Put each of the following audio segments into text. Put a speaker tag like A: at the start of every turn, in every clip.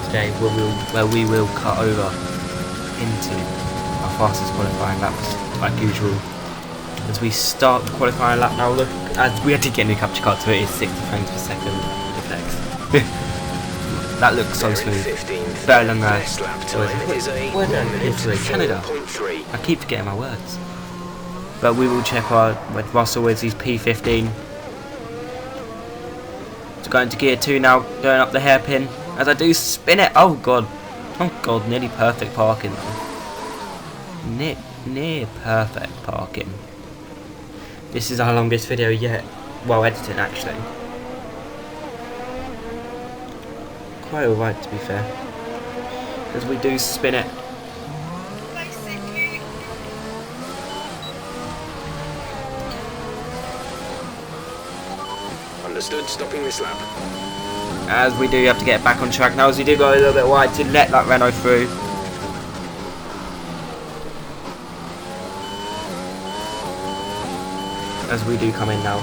A: today where we will cut over into our fastest qualifying laps like usual. As we start the qualifying lap now, look, as we had to get a new capture card, so it is 60 frames per second effects. That looks so smooth. Better than that. Where did Canada? I keep forgetting my words. But we will check with Russell as he's P15. It's going to gear 2 now, going up the hairpin. As I do spin it, oh god, nearly perfect parking though. Near perfect parking. This is our longest video yet. Well, editing actually. Quite alright to be fair. As we do spin it.
B: Understood, stopping this lap.
A: As we do have to get back on track now, as we do go a little bit wide to let that Renault through. As we do come in now.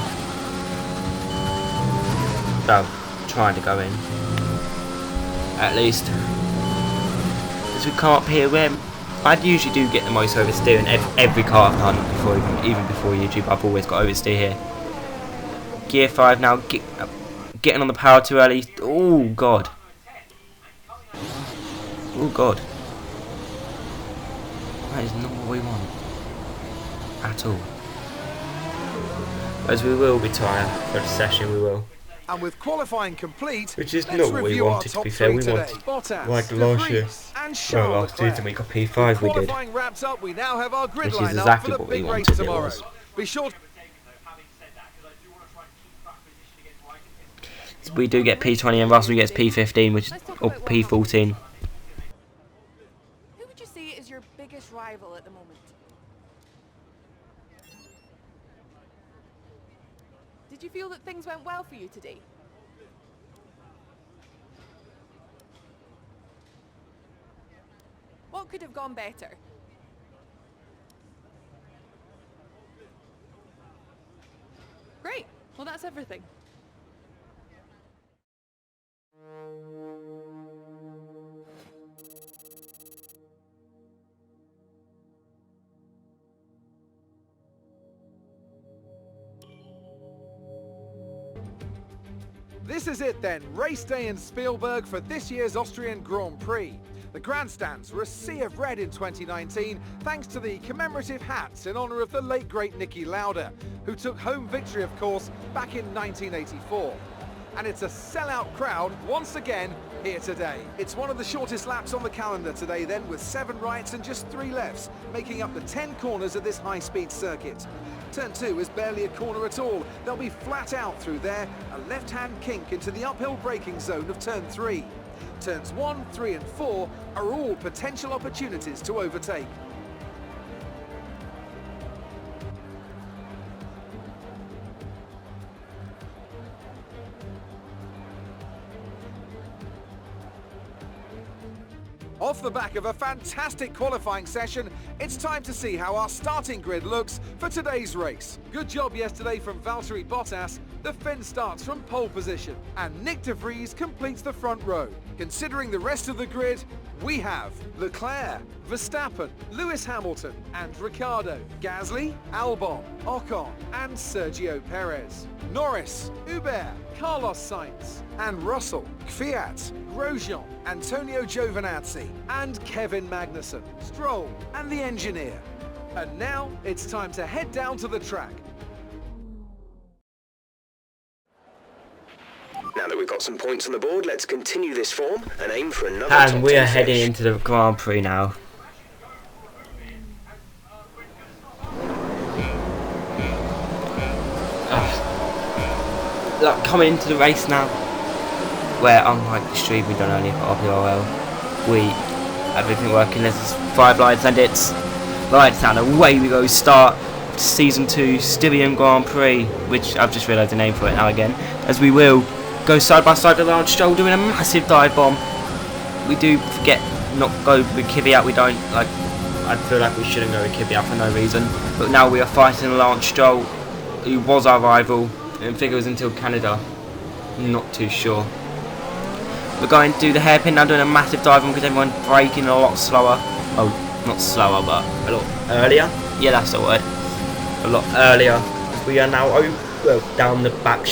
A: Well, trying to go in. At least. As we come up here where I usually do get the most oversteer in every car I've done even before YouTube. I've always got oversteer here. Gear 5 now, getting on the power too early. Oh god. Oh god. That is not what we want. At all. As we will retire for the session, we will.
C: And with qualifying complete,
A: which is not what we wanted to be fair. We wanted like last year. Well, last season we got P5 we did.
C: Wrapped up, we now have our grid
A: which is
C: line
A: exactly
C: up for
A: what
C: the
A: we
C: big race
A: wanted
C: tomorrow.
A: it was.
C: Be sure
A: We do get P20 and Russell gets P15, which or P14.
D: Who would you say is your biggest rival at the moment? Did you feel that things went well for you today? What could have gone better? Great. Well, that's everything.
C: This is it then, race day in Spielberg for this year's Austrian Grand Prix. The grandstands were a sea of red in 2019 thanks to the commemorative hats in honour of the late great Niki Lauda, who took home victory of course back in 1984. And it's a sellout crowd once again here today. It's one of the shortest laps on the calendar today then, with 7 rights and just 3 lefts, making up the 10 corners of this high-speed circuit. Turn 2 is barely a corner at all. They'll be flat out through there, a left-hand kink into the uphill braking zone of turn 3. Turns 1, 3 and 4 are all potential opportunities to overtake. Off the back of a fantastic qualifying session, it's time to see how our starting grid looks for today's race. Good job yesterday from Valtteri Bottas. The Finn starts from pole position, and Nick de Vries completes the front row. Considering the rest of the grid, we have Leclerc, Verstappen, Lewis Hamilton and Ricciardo, Gasly, Albon, Ocon and Sergio Perez, Norris, Hubert, Carlos Sainz and Russell, Kvyat, Grosjean, Antonio Giovinazzi and Kevin Magnussen, Stroll and the engineer. And now it's time to head down to the track.
B: Now that we've got some points on the board, let's continue this form and aim for another
A: And we are
B: top 10
A: heading
B: finish.
A: into the Grand Prix now. Look, coming into the race now, where unlike the street we don't only put RPRL, we have everything working. There's 5 lights and it's lights down. Away we go. Start Season 2 Styrian Grand Prix, which I've just realised the name for it now again, as we will go side by side with Lance Stroll doing a massive dive bomb. We do forget not go with Kvyat. We don't like. I feel like we shouldn't go with Kvyat for no reason. But now we are fighting Lance Stroll, who was our rival and figures until Canada. Not too sure. We're going to do the hairpin now, doing a massive dive on because everyone's braking a lot slower. Oh, not slower, but a lot earlier. Yeah, that's the word. A lot earlier. We are now down the back,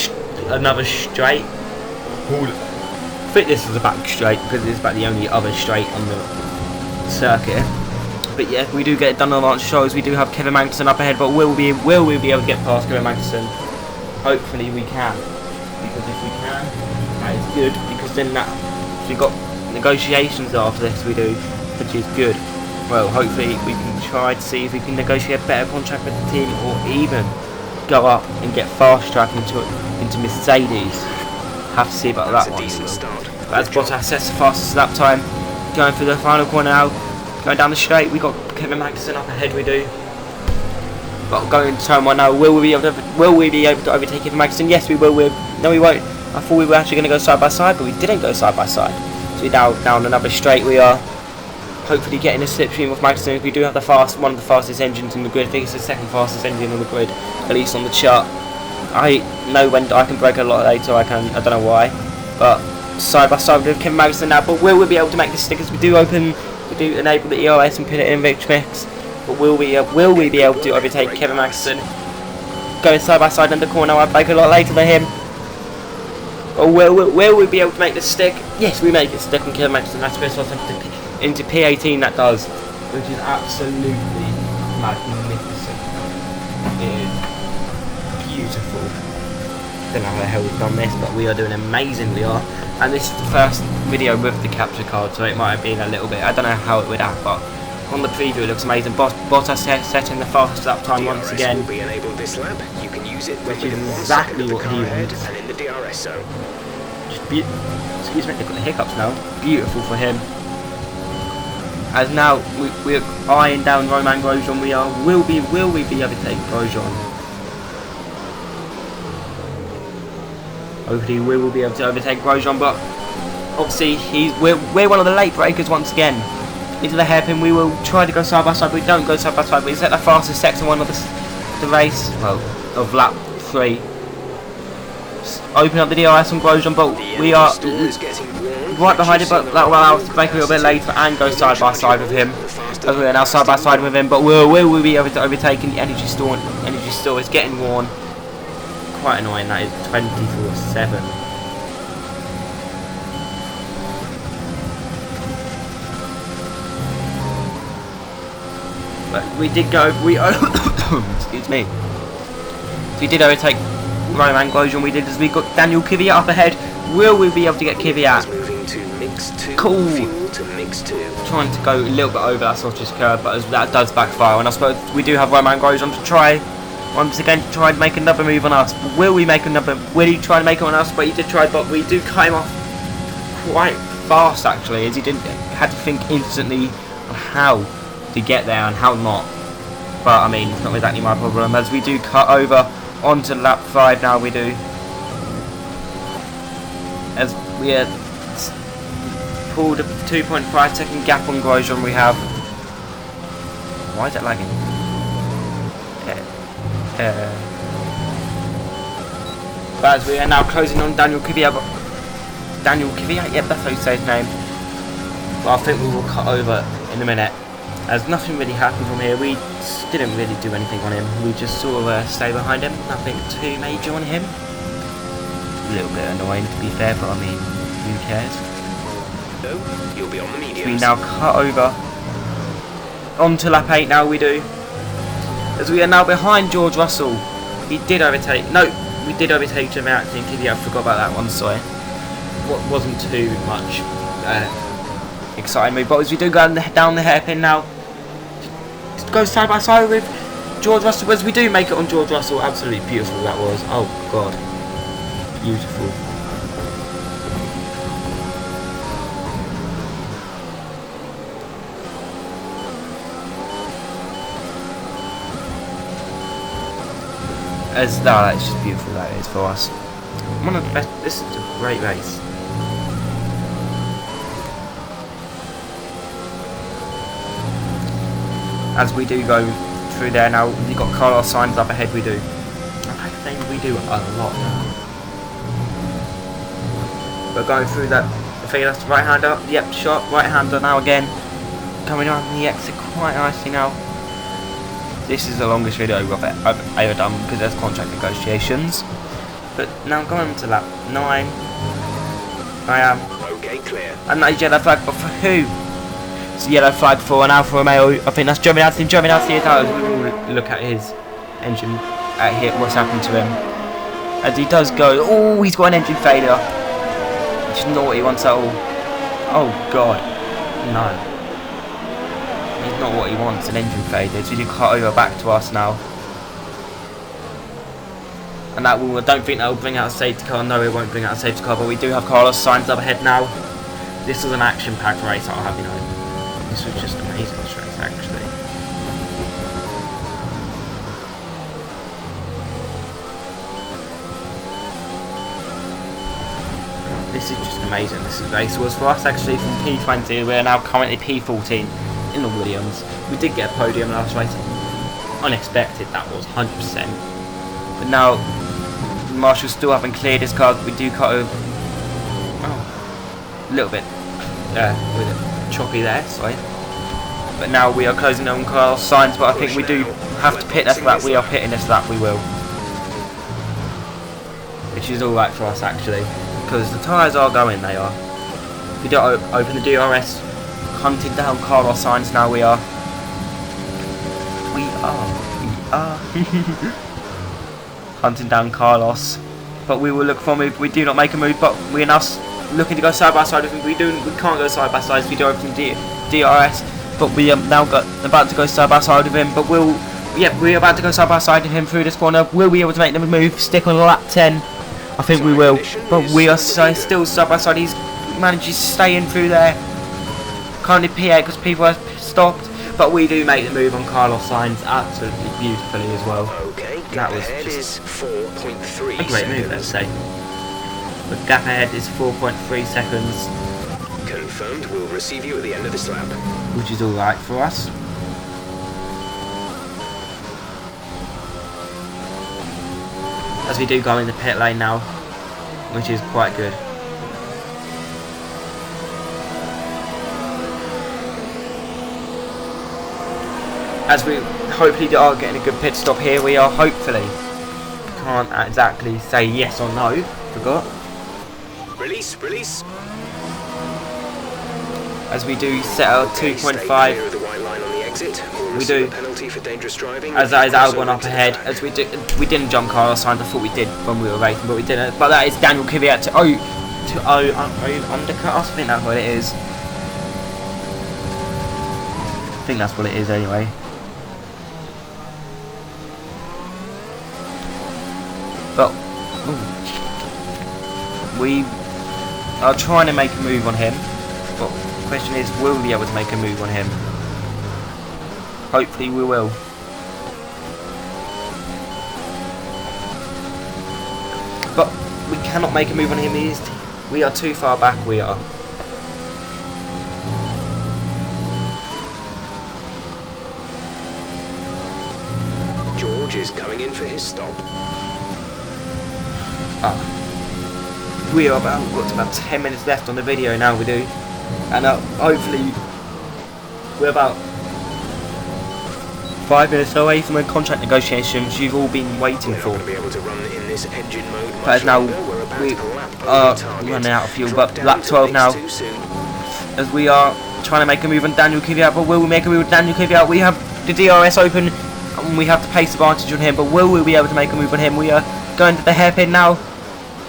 A: another straight. I think this is a back straight because it's about the only other straight on the circuit. But yeah, we do get it done on our shows. We do have Kevin Magnussen up ahead, but will we be able to get past Kevin Magnussen? Hopefully we can, because if we can, that is good. Because then we got negotiations after this, we do, which is good. Well, hopefully we can try to see if we can negotiate a better contract with the team, or even go up and get fast track into Mercedes. Have to see about that one. But as Bottas sets the fastest lap time, going through the final corner now, going down the straight, we got Kevin Magnussen up ahead. We do. But going to turn one now, will we be able to overtake Kevin Magnussen? Yes, we will. No, we won't. I thought we were actually going to go side by side, but we didn't go side by side. So we're down another straight. We are hopefully getting a slipstream of Magnussen. We do have one of the fastest engines in the grid. I think it's the second fastest engine on the grid, at least on the chart. I know when I can brake a lot later. I don't know why. But side by side with Kevin Magnussen now. But will we be able to make this stick? As we do enable the ERS and put it in Victor Mix. But will we be able to overtake Kevin Magnussen? Going side by side in the corner. I brake a lot later than him. Or will we be able to make this stick? Yes, we make it stick on Kevin Magnussen. That's puts us into P18. That does, which is absolutely magnificent. It is beautiful. Don't know how the hell we've done this, but we are doing amazing. We are, and this is the first video with the capture card, so it might have been a little bit. I don't know how it would have, but on the preview it looks amazing. Bottas setting the fastest lap time once again,
B: will be enabled this lap. You can use it
A: which is exactly what he
B: wanted.
A: wants.
B: And in the DRS zone.
A: Excuse me, they've got the hiccups now. Beautiful for him. As now we're eyeing down Romain Grosjean. Will we be able to take Grosjean? Hopefully we will be able to overtake Grosjean, but obviously we're one of the late breakers once again. Into the hairpin, we will try to go side by side. We don't go side by side, but it's at the fastest section one of the race, well, of lap 3. Open up the DRS on Grosjean, but we are right behind it, but that will allow us to break a little bit later and go side by side with him. As we are now side by side with him, but will we be able to overtake? And the energy store is getting worn. Quite annoying, that is 24/7. But we did go, excuse me. We did overtake Romain Grosjean. We did, as we got Daniel Kvyat up ahead. Will we be able to get Kvyat?
B: Moving to mix 2.
A: Cool.
B: Fuel to mix 2.
A: Trying to go a little bit over that Scottish curve, but that does backfire. And I suppose we do have Romain Grosjean to try. Once again, to try and make another move on us. But will he try and make it on us? But he did try, but we do cut him off quite fast actually, as he had to think instantly on how to get there and how not. But I mean, it's not exactly my problem, as we do cut over onto lap 5 now. We do, as we pulled a 2.5 second gap on Grosjean. We have, why is it lagging? But as we are now closing on Daniel Kvyat, yep, that's how you say his name. But I think we will cut over in a minute, as nothing really happened from here. We didn't really do anything on him. We just sort of stay behind him. Nothing too major on him. A little bit annoying to be fair, but I mean, who cares?
B: No, you'll be on the mediums.
A: We now cut over onto lap 8 now. We do, as we are now behind George Russell. We did overtake Kvyat and Kvyat. I forgot about that one, sorry. What wasn't too much exciting move, but as we do go down the hairpin now, go side by side with George Russell, as we do make it on George Russell. Absolutely beautiful that was. Oh god, beautiful. As that is just beautiful, that is for us. One of the best. This is a great race. As we do go through there now, we've got Carlos Sainz up ahead. We do. I think we do a lot now. We're going through that the think that's right hander. Yep, shot. Right hander now again. Coming around the exit quite nicely now. This is the longest video I've ever done because there's contract negotiations. But now going to lap 9. I am.
B: Okay, clear.
A: And that yellow flag, but for who? It's a yellow flag for an Alfa Romeo. I think that's Giovinazzi. Giovinazzi, look at his engine, what's happened to him. As he does go, oh, he's got an engine failure. Which is naughty once at all. Oh god, no. He's not what he wants, an engine failure. So he cut over back to us now. And that will, I don't think that will bring out a safety car. No, it won't bring out a safety car. But we do have Carlos Sainz up ahead now. This was an action-packed race, I'll have you know. This was just amazing, this race, actually. This is just amazing. This race was for us actually from P20. We're now currently P14 in the Williams. We did get a podium last race. Unexpected, that was 100%. But now, Marshall still haven't cleared his car. We do cut over. Oh, a little bit with it choppy there, sorry. But now we are closing on Carlos Sainz. But I think we do have to pit this lap. We are pitting this lap. We will, which is all right for us actually. Because the tyres are going, they are. If we don't open the DRS, hunting down Carlos Sainz now we are. Hunting down Carlos. But we will look for a move. We do not make a move, but we are now looking to go side by side with him. We can't go side by side if we do open DRS. But we are now about to go side by side with him. But we're about to go side by side with him through this corner. Will we be able to make the move? Stick on lap 10. I think we will, but we are still side by side. He's managed to stay in through there. Currently P8 because people have stopped, but we do make the move on Carlos Sainz absolutely beautifully as well.
B: Okay,
A: that was
B: ahead
A: just
B: is 4.3
A: a great move, let's say. The gap ahead is 4.3 seconds.
B: Confirmed, we'll receive you at the end of this lap.
A: Which is alright for us. As we do go in the pit lane now, which is quite good. As we hopefully are getting a good pit stop here, we are hopefully. Can't exactly say yes or no, forgot.
B: Release.
A: As we do set our 2.5. We do. As that is Albon up ahead. As we didn't jump Carlos Sainz. I thought we did when we were racing, but we didn't. But that is Daniel Kvyat to undercut us. I think that's what it is. I think that's what it is anyway. But we are trying to make a move on him. But the question is, will we be able to make a move on him? Hopefully we will. But we cannot make a move on him. We are too far back, we are.
B: George is coming in for his stop.
A: We are got about 10 minutes left on the video now, we do. And hopefully we're about 5 minutes away from the contract negotiations you've all been waiting for.
B: Be able to run in this engine mode
A: but as now we are running out of fuel, but lap 12 now. As we are trying to make a move on Daniel Kvyat, but will we make a move on Daniel Kvyat? We have the DRS open and we have the pace advantage on him, but will we be able to make a move on him? We are going to the hairpin now.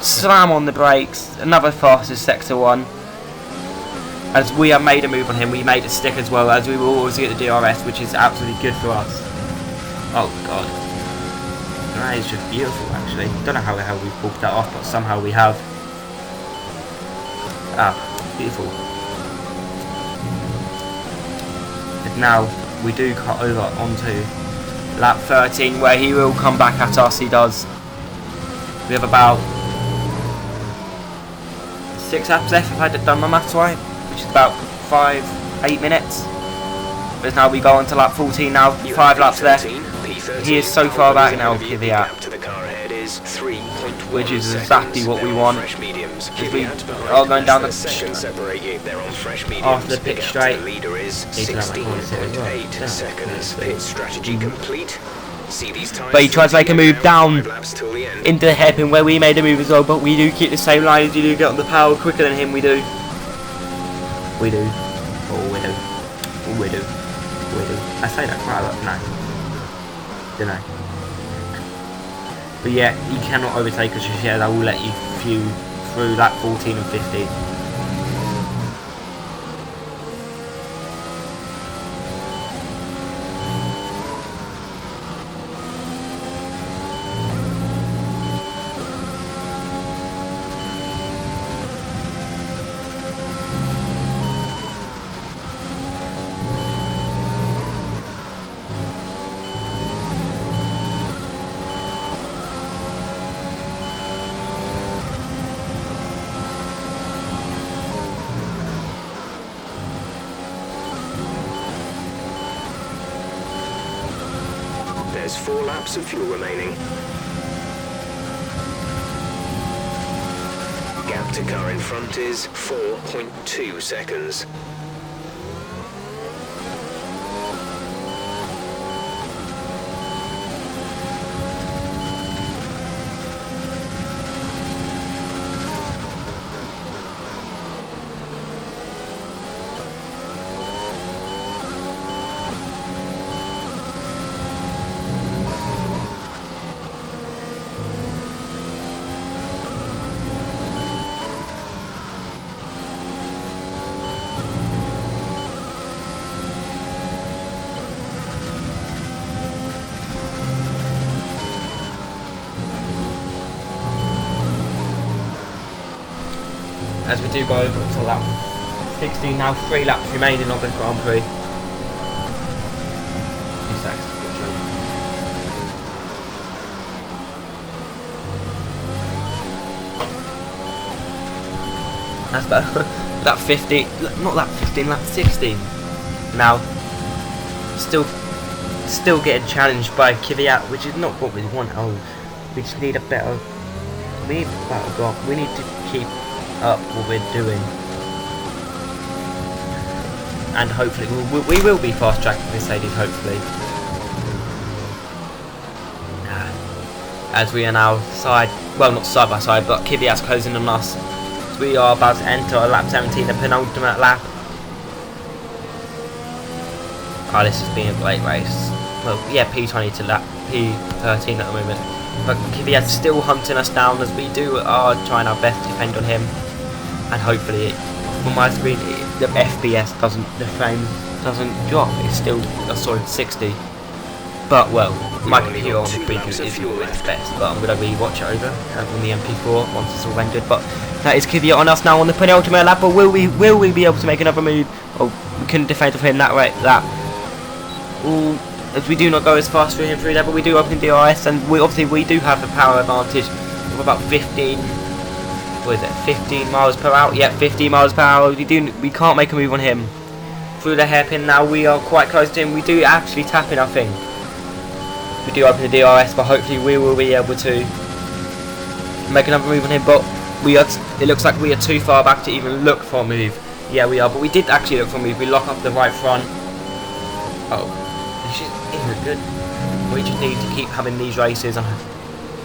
A: Slam on the brakes, another fastest sector 1. As we have made a move on him, we made a stick as well, as we will always get the DRS, which is absolutely good for us. Oh god. That is just beautiful actually. Don't know how the hell we've pulled that off, but somehow we have. Beautiful. And now we do cut over onto lap 13 where he will come back at us, he does. We have about 6 laps left if I had done my maths right, which is about 8 minutes. But now we go on to lap 14 now, 5 laps left. He is so far back now, Kvyat.
B: is 3.1
A: which is
B: seconds.
A: exactly what we
B: They're on
A: want.
B: fresh mediums.
A: If we
B: Kvyat behind,
A: are going down
B: less
A: the
B: than a second separate you. They're on fresh mediums.
A: after the pit
B: gap to
A: straight.
B: the leader is
A: Need to have that corner sit as well.
B: 16.8
A: Yeah.
B: seconds. Pit strategy complete. See these times.
A: But he tries to make a move down
B: 5 laps till the end.
A: into the hairpin where we made a move as well, but we do keep the same line as you do, get on the power quicker than him, we do. We do. Oh, we do. Oh, we do. We do. I say that quite a lot, no. Don't know. But yeah, you cannot overtake us just yet, I will let you few through lap 14 and 15.
B: There's 4 laps of fuel remaining. Gap to car in front is 4.2 seconds.
A: As we do go over to lap 16 now, 3 laps remaining on the Grand Prix. 2 seconds. That's better. Lap 50, not lap 15, lap 16. Now, still getting challenged by Kvyat, which is not what we want. Oh, we just need a better. We need a better goal. We need to keep up what we're doing, and hopefully we will be fast tracking Mercedes. Hopefully, as we are now not side by side, but Kvyat's closing on us. We are about to enter lap 17, the penultimate lap. Oh, this has been a great race. Well, yeah, P20 to lap P13 at the moment, but Kvyat's still hunting us down as we are trying our best to defend on him. And hopefully, from my screen, the FPS the frame doesn't drop. It's still a solid 60. But well, my computer on the preview isn't its best. But I'm gonna rewatch it over on the MP4 once it's all rendered. But that is Kvyat on us now on the penultimate lap. But will we be able to make another move? Oh, we couldn't defend with him that way. As we do not go as fast through him through there, but we do open the DRS, and we do have the power advantage of about 15. What is it, 15 miles per hour? Yeah, 15 miles per hour. We can't make a move on him through the hairpin. Now we are quite close to him. We do actually tap in, I think. We do open the DRS, but hopefully we will be able to make another move on him. But it looks like we are too far back to even look for a move. Yeah, we are, but we did actually look for a move. We lock up the right front. Oh, this isn't good. We just need to keep having these races and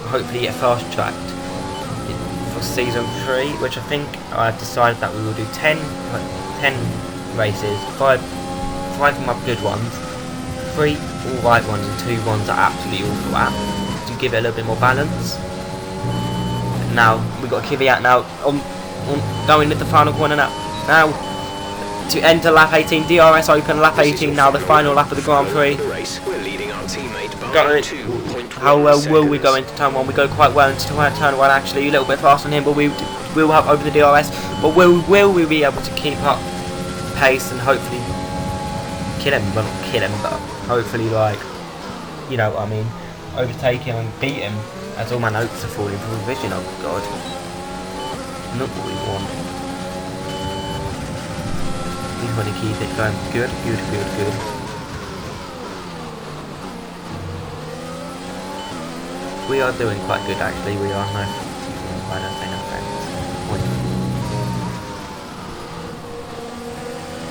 A: hopefully get fast tracked. For season 3, which I think I've decided that we will do 10 races, 5 of my good ones, 3 alright ones and 2 ones that are absolutely awful at, to give it a little bit more balance. Now we've got Kvyat now on going into the final corner now to enter lap 18, DRS open lap 18 now, the final lap of the Grand Prix. How well will we go into turn 1? We go quite well into turn 1 actually, a little bit fast on him, but we will have over the DRS. But will we be able to keep up pace and hopefully kill him? Well, not kill him, but hopefully, like, you know what I mean, overtake him and beat him, as all my notes are falling from revision. Oh god, not what we want. We want to keep it going. Good. We are doing quite good actually, we are. No, I don't say no offense.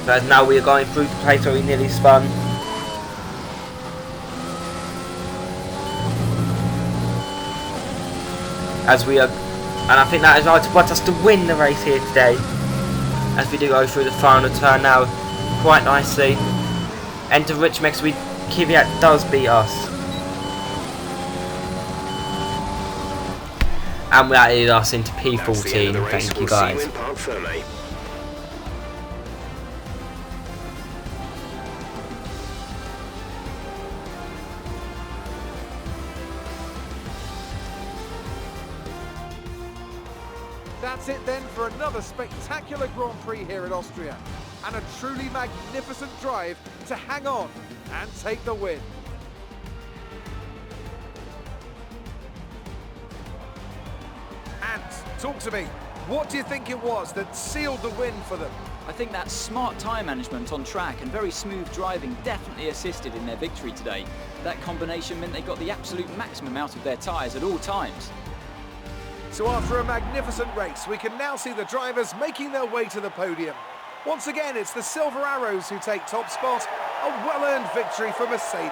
A: So as now we are going through the place where we nearly spun. As we are, and I think that is right to want us to win the race here today. As we do go through the final turn now, quite nicely. Enter Rich Mix, Kvyat does beat us. And that is us into P14, thank you guys.
C: That's it then for another spectacular Grand Prix here at Austria. And a truly magnificent drive to hang on and take the win. And talk to me, what do you think it was that sealed the win for them?
E: I think that smart tyre management on track and very smooth driving definitely assisted in their victory today. That combination meant they got the absolute maximum out of their tyres at all times.
C: So after a magnificent race, we can now see the drivers making their way to the podium. Once again, it's the Silver Arrows who take top spot, a well-earned victory for Mercedes.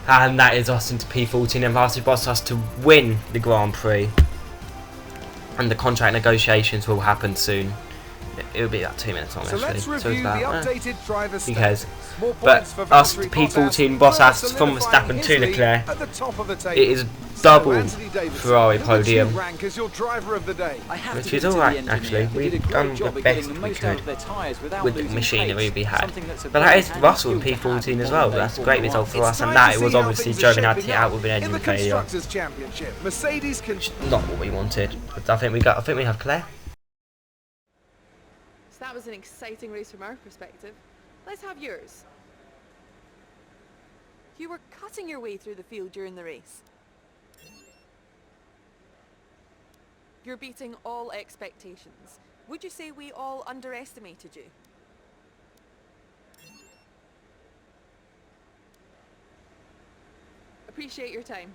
A: And that is us into P14 and Varsity Boss us to win the Grand Prix. And the contract negotiations will happen soon. It'll be about 2 minutes long
C: So
A: actually.
C: let's review the updated driver's
A: who cares?
C: More
A: But
C: points for
A: us
C: Valtteri
A: P14
C: Bottas,
A: Boss us
C: further
A: from
C: solidifying
A: Verstappen
C: his
A: to
C: lead
A: Leclerc.
C: at the top of the table.
A: It is
C: So,
A: double
C: Anthony Davidson,
A: Ferrari
C: who would you
A: podium.
C: rank as your driver of the day?
E: I have
A: Which
E: to
A: is
E: give it to
A: alright,
E: the engineer.
A: actually.
E: They
A: We've
E: did a
A: done
E: great
A: the
E: job at
A: best
E: getting the
A: we
E: most out
A: could
E: of their tyres without
A: with the
E: losing
A: machinery
E: pace,
A: we had.
E: something that's a
A: But that
E: very
A: is
E: handy
A: Russell in
E: skill to have
A: P14 as
E: in
A: well.
E: modern-day
A: That's
E: Formula
A: great
E: One.
A: result for
C: It's
A: us, and
C: time
A: that
C: to
A: it was
C: see how
A: obviously
C: things are
A: driven out
C: shaping
A: it out
C: up.
A: with an
C: In
A: engine
C: the
A: failure.
C: Constructors' Championship, Mercedes can...
A: Not what we wanted. But I think we have Claire.
D: So that was an exciting race from our perspective. Let's have yours. You were cutting your way through the field during the race. You're beating all expectations. Would you say we all underestimated you? Appreciate your time.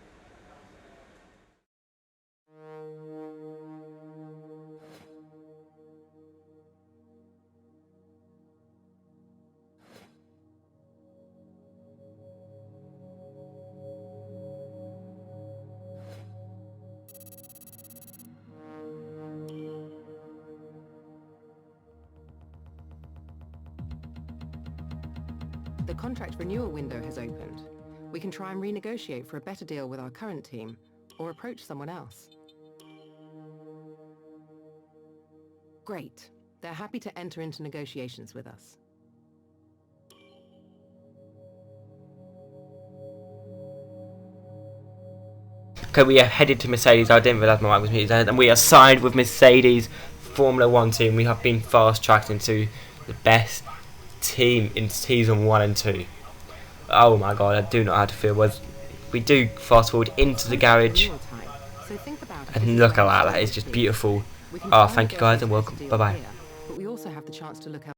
F: The contract renewal window has opened. We can try and renegotiate for a better deal with our current team, or approach someone else. Great. They're happy to enter into negotiations with us.
A: Okay, we are headed to Mercedes. I didn't realise my mic was muted, and we are signed with Mercedes Formula 1 team. We have been fast-tracked into the best team in season 1 and 2. Oh my god, I do not know how to feel. We do fast forward into the garage, and look at that, that is just beautiful. Oh, thank you guys and welcome. Bye bye.
F: But we also have the chance to look